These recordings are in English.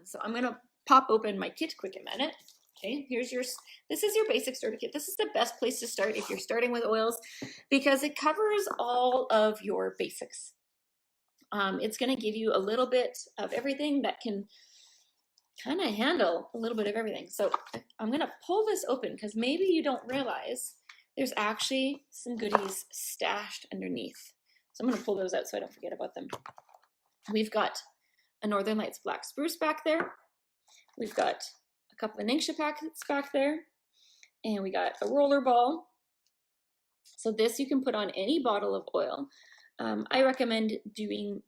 So I'm gonna pop open my kit quick a minute. Okay, this is your basic starter kit. This is the best place to start if you're starting with oils because it covers all of your basics. It's gonna give you a little bit of everything that can kind of handle a little bit of everything. So I'm gonna pull this open because maybe you don't realize there's actually some goodies stashed underneath. So I'm gonna pull those out so I don't forget about them. We've got a Northern Lights Black Spruce back there. We've got a couple of Ningxia packets back there. And we got a roller ball. So this you can put on any bottle of oil. I recommend doing,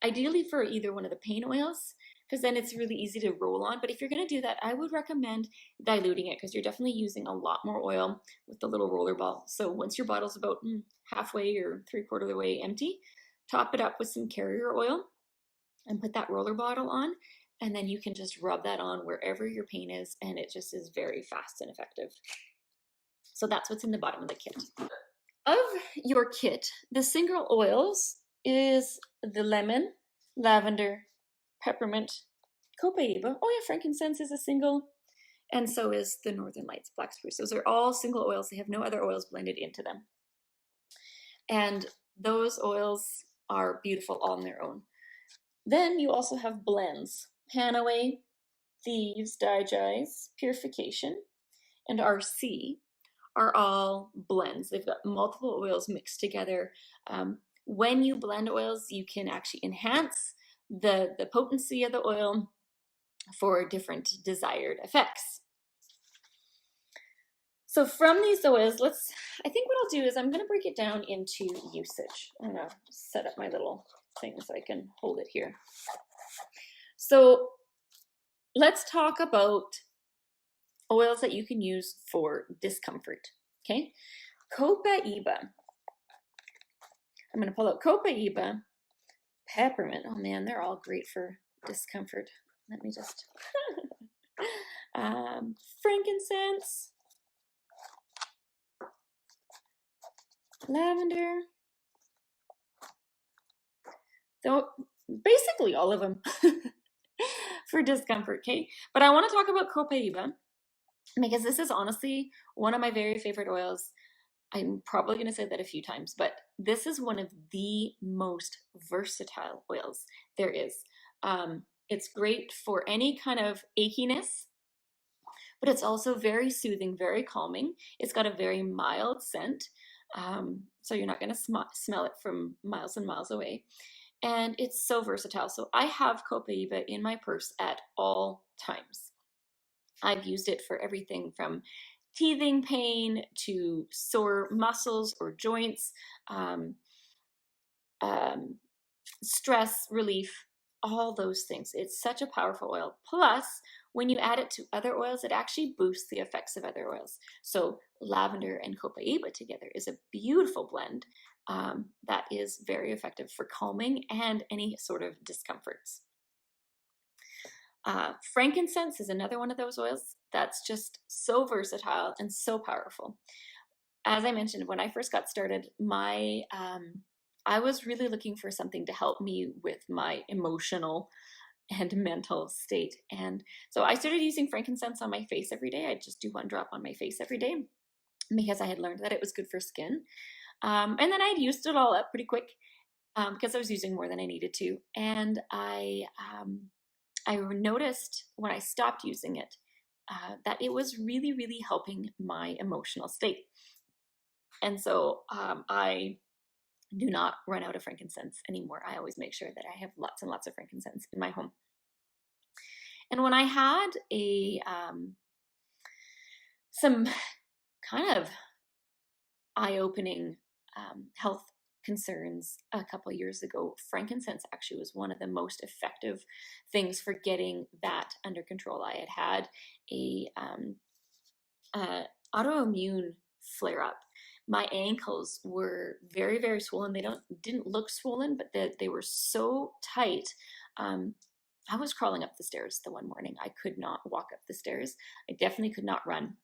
ideally for either one of the pain oils, because then it's really easy to roll on. But if you're gonna do that, I would recommend diluting it because you're definitely using a lot more oil with the little roller ball. So once your bottle's about halfway or 3/4 of the way empty, top it up with some carrier oil and put that roller bottle on. And then you can just rub that on wherever your pain is, and it just is very fast and effective. So that's what's in the bottom of the kit. Of your kit, the single oils is the lemon, lavender, peppermint, copaiba. Oh yeah, frankincense is a single, and so is the Northern Lights Black Spruce. Those are all single oils. They have no other oils blended into them. And those oils are beautiful all on their own. Then you also have blends. Panaway, Thieves, Digize, Purification, and RC are all blends. They've got multiple oils mixed together. When you blend oils, you can actually enhance the potency of the oil for different desired effects. So from these oils, I think what I'll do is I'm gonna break it down into usage. I'm gonna set up my little thing so I can hold it here. So let's talk about oils that you can use for discomfort, okay? Copaiba. I'm gonna pull out Copaiba, peppermint. Oh man, they're all great for discomfort. Let me just, frankincense, lavender, though basically all of them for discomfort, okay? But I wanna talk about Copaiba because this is honestly one of my very favorite oils. I'm probably going to say that a few times, but this is one of the most versatile oils there is. It's great for any kind of achiness, but it's also very soothing, very calming. It's got a very mild scent, so you're not going to smell it from miles and miles away. And it's so versatile. So I have Copaiba in my purse at all times. I've used it for everything from teething pain to sore muscles or joints, stress relief, all those things. It's such a powerful oil. Plus, when you add it to other oils, it actually boosts the effects of other oils. So lavender and Copaiba together is a beautiful blend that is very effective for calming and any sort of discomforts. Frankincense is another one of those oils that's just so versatile and so powerful. As I mentioned, when I first got started, I was really looking for something to help me with my emotional and mental state. And so I started using frankincense on my face every day. I'd just do 1 drop on my face every day because I had learned that it was good for skin. And then I'd used it all up pretty quick because I was using more than I needed to. And I noticed when I stopped using it that it was really, really helping my emotional state. And so I do not run out of frankincense anymore. I always make sure that I have lots and lots of frankincense in my home. And when I had some kind of eye-opening health concerns a couple years ago, frankincense actually was one of the most effective things for getting that under control. I had a autoimmune flare-up. My ankles were very, very swollen. They didn't look swollen, but they were so tight. I was crawling up the stairs the one morning. I could not walk up the stairs. I definitely could not run.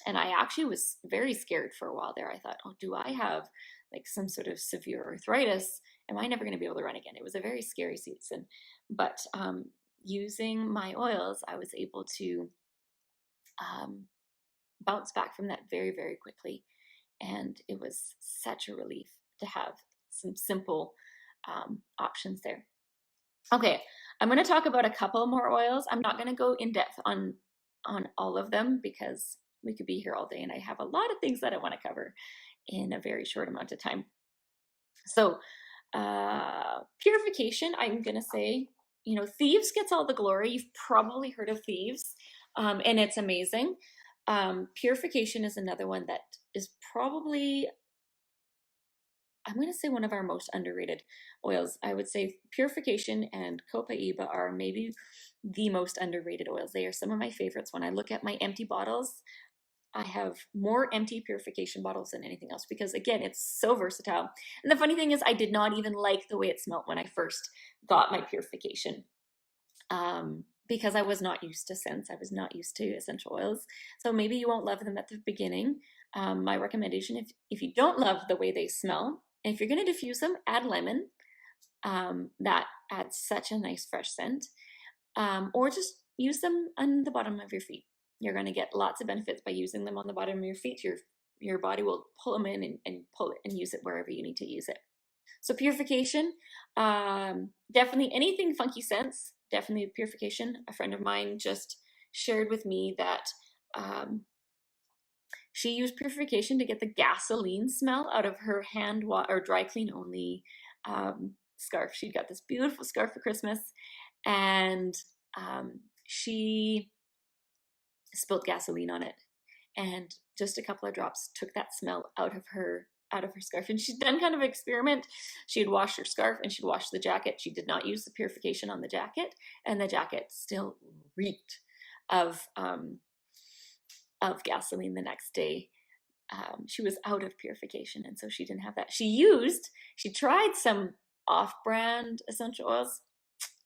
And I actually was very scared for a while there. I thought, oh, do I have like some sort of severe arthritis? Am I never going to be able to run again? It was a very scary season. But using my oils, I was able to bounce back from that very, very quickly. And it was such a relief to have some simple options there. Okay, I'm going to talk about a couple more oils. I'm not going to go in depth on all of them because we could be here all day and I have a lot of things that I want to cover in a very short amount of time. So purification, I'm going to say, you know, Thieves gets all the glory. You've probably heard of Thieves, and it's amazing. Purification is another one that is probably, I'm going to say, one of our most underrated oils. I would say Purification and Copaiba are maybe the most underrated oils. They are some of my favorites. When I look at my empty bottles, I have more empty purification bottles than anything else because, again, it's so versatile. And the funny thing is, I did not even like the way it smelled when I first got my purification because I was not used to scents. I was not used to essential oils. So maybe you won't love them at the beginning. My recommendation, if you don't love the way they smell, and if you're going to diffuse them, add lemon. That adds such a nice fresh scent. Or just use them on the bottom of your feet. You're going to get lots of benefits by using them on the bottom of your feet. Your body will pull them in and pull it and use it wherever you need to use it. So purification, definitely anything funky scents, definitely purification. A friend of mine just shared with me that she used purification to get the gasoline smell out of her hand or dry clean only scarf. She got this beautiful scarf for Christmas, and she spilled gasoline on it, and just a couple of drops took that smell out of her scarf. And she'd done kind of an experiment. She had washed her scarf and she'd washed the jacket. She did not use the purification on the jacket, and the jacket still reeked of gasoline the next day. She was out of purification, and so she didn't have that. She tried some off-brand essential oils,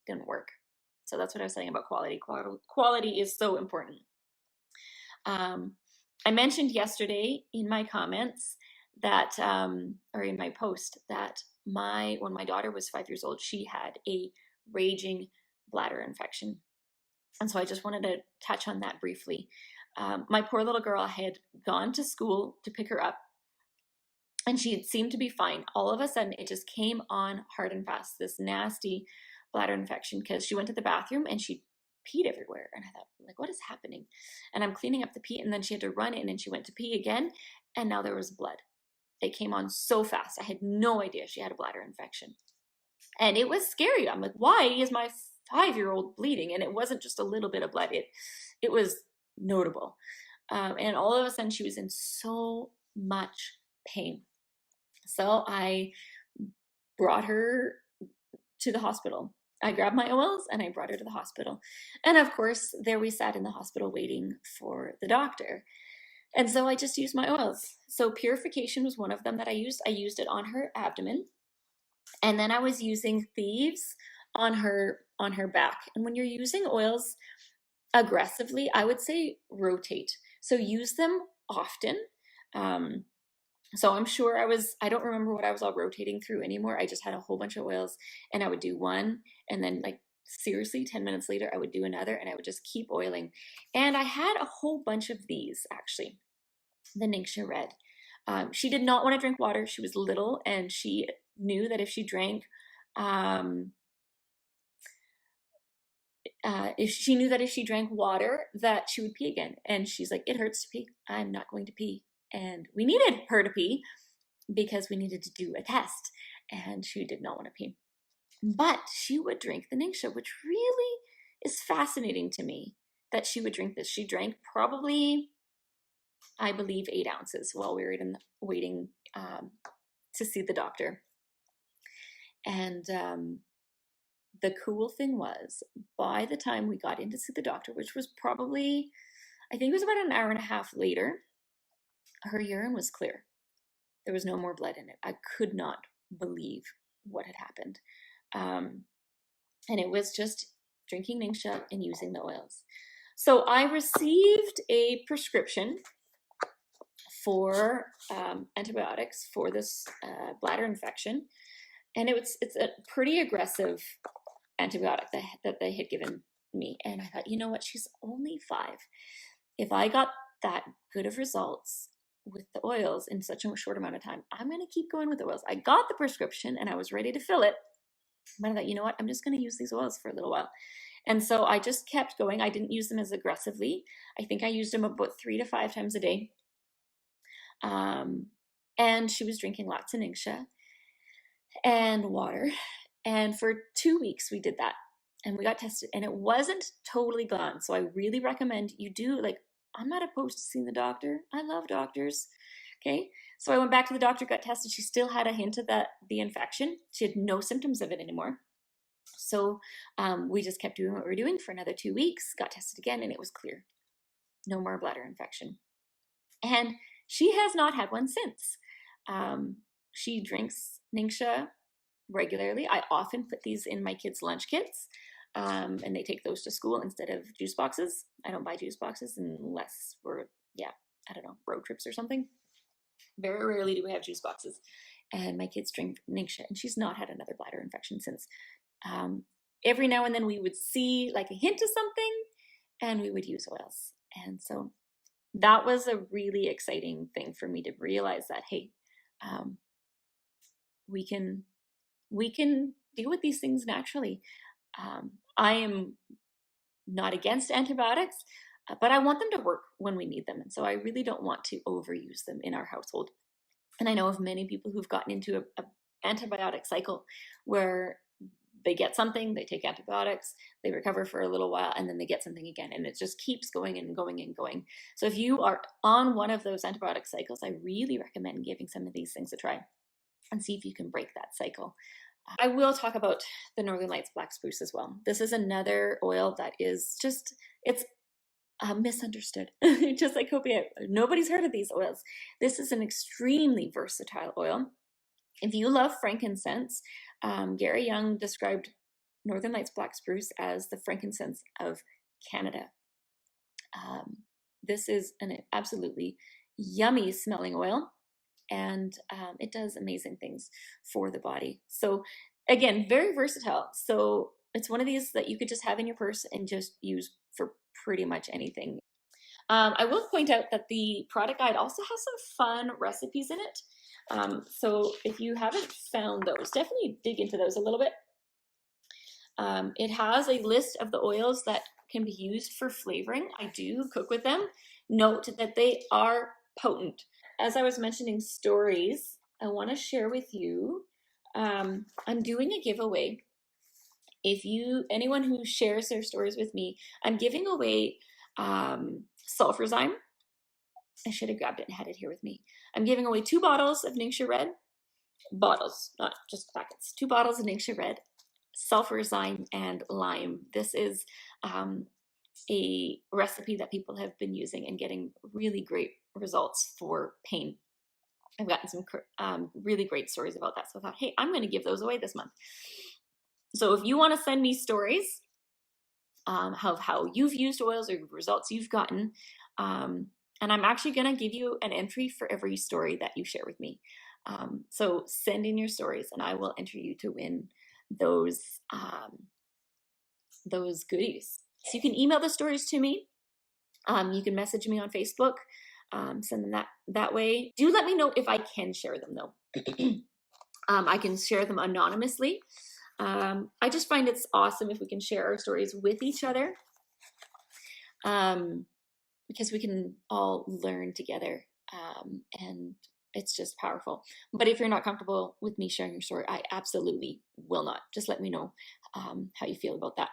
didn't work. So that's what I was saying about quality. Quality is so important. I mentioned yesterday in my comments that, or in my post, that when my daughter was 5 years old, she had a raging bladder infection. And so I just wanted to touch on that briefly. My poor little girl had gone to school to pick her up, and she had seemed to be fine. All of a sudden, it just came on hard and fast, this nasty bladder infection, because she went to the bathroom and she peed everywhere. And I thought, like, what is happening? And I'm cleaning up the pee, and then she had to run in and she went to pee again, and now there was blood. It came on so fast. I had no idea she had a bladder infection. And it was scary. I'm like, why is my 5-year-old bleeding? And it wasn't just a little bit of blood. It was notable. And all of a sudden she was in so much pain. So I brought her to the hospital. I grabbed my oils and I brought her to the hospital. And of course, there we sat in the hospital waiting for the doctor. And so I just used my oils. So purification was one of them that I used. I used it on her abdomen. And then I was using Thieves on her back. And when you're using oils aggressively, I would say rotate. So use them often. So I'm sure I don't remember what I was all rotating through anymore. I just had a whole bunch of oils, and I would do one, and then, like, seriously, 10 minutes later, I would do another, and I would just keep oiling. And I had a whole bunch of these, actually. The Ningxia Red. She did not want to drink water. She was little, and she knew that if she drank water, that she would pee again. And she's like, it hurts to pee. I'm not going to pee. And we needed her to pee because we needed to do a test, and she did not want to pee. But she would drink the Ningxia, which really is fascinating to me that she would drink this. She drank probably, I believe, 8 ounces while we were waiting to see the doctor. And the cool thing was, by the time we got in to see the doctor, which was probably, I think it was about an hour and a half later, her urine was clear. There was no more blood in it. I could not believe what had happened. And it was just drinking Ningxia and using the oils. So I received a prescription for antibiotics for this bladder infection. And it's a pretty aggressive antibiotic that they had given me. And I thought, you know what, she's only 5. If I got that good of results with the oils in such a short amount of time, I'm going to keep going with the oils. I got the prescription and I was ready to fill it. But I thought, you know what, I'm just going to use these oils for a little while. And so I just kept going. I didn't use them as aggressively. I think I used them about 3 to 5 times a day. And she was drinking lots of Ningxia and water. And for 2 weeks we did that. And we got tested and it wasn't totally gone. So I really recommend you do, like, I'm not opposed to seeing the doctor. I love doctors. Okay. So I went back to the doctor, got tested. She still had a hint of the infection. She had no symptoms of it anymore. So we just kept doing what we were doing for another 2 weeks, got tested again, and it was clear. No more bladder infection. And she has not had one since. She drinks Ningxia regularly. I often put these in my kids' lunch kits, and they take those to school instead of juice boxes. I don't buy juice boxes unless we're, I don't know, road trips or something. Very rarely do we have juice boxes. And my kids drink Ningxia, and she's not had another bladder infection since. Every now and then we would see like a hint of something and we would use oils. And so that was a really exciting thing for me to realize that, hey, we can deal with these things naturally. I am not against antibiotics, but I want them to work when we need them. And so I really don't want to overuse them in our household. And I know of many people who've gotten into a antibiotic cycle where they get something, they take antibiotics, they recover for a little while, and then they get something again. And it just keeps going and going and going. So if you are on one of those antibiotic cycles, I really recommend giving some of these things a try and see if you can break that cycle. I will talk about the Northern Lights Black Spruce as well. This is another oil that is just, it's misunderstood, just like copium. Nobody's heard of these oils. This is an extremely versatile oil. If you love frankincense, Gary Young described Northern Lights Black Spruce as the frankincense of Canada. This is an absolutely yummy smelling oil, and it does amazing things for the body. So again, very versatile. So it's one of these that you could just have in your purse and just use for pretty much anything. I will point out that the product guide also has some fun recipes in it. So if you haven't found those, definitely dig into those a little bit. It has a list of the oils that can be used for flavoring. I do cook with them. Note that they are potent. As I was mentioning stories, I want to share with you, I'm doing a giveaway. If anyone who shares their stories with me, I'm giving away Sulfurzyme. I should have grabbed it and had it here with me. I'm giving away 2 bottles of Ningxia Red. Bottles, not just packets. 2 bottles of Ningxia Red, Sulfurzyme, and lime. This is a recipe that people have been using and getting really great results for pain. I've gotten some really great stories about that. So I thought, hey, I'm going to give those away this month. So if you want to send me stories of how you've used oils or results you've gotten, and I'm actually going to give you an entry for every story that you share with me. So send in your stories and I will enter you to win those goodies. So you can email the stories to me. You can message me on Facebook, send them that way. Do let me know if I can share them though. I can share them anonymously. I just find it's awesome if we can share our stories with each other, because we can all learn together, and it's just powerful. But if you're not comfortable with me sharing your story, I absolutely will not. Just let me know how you feel about that.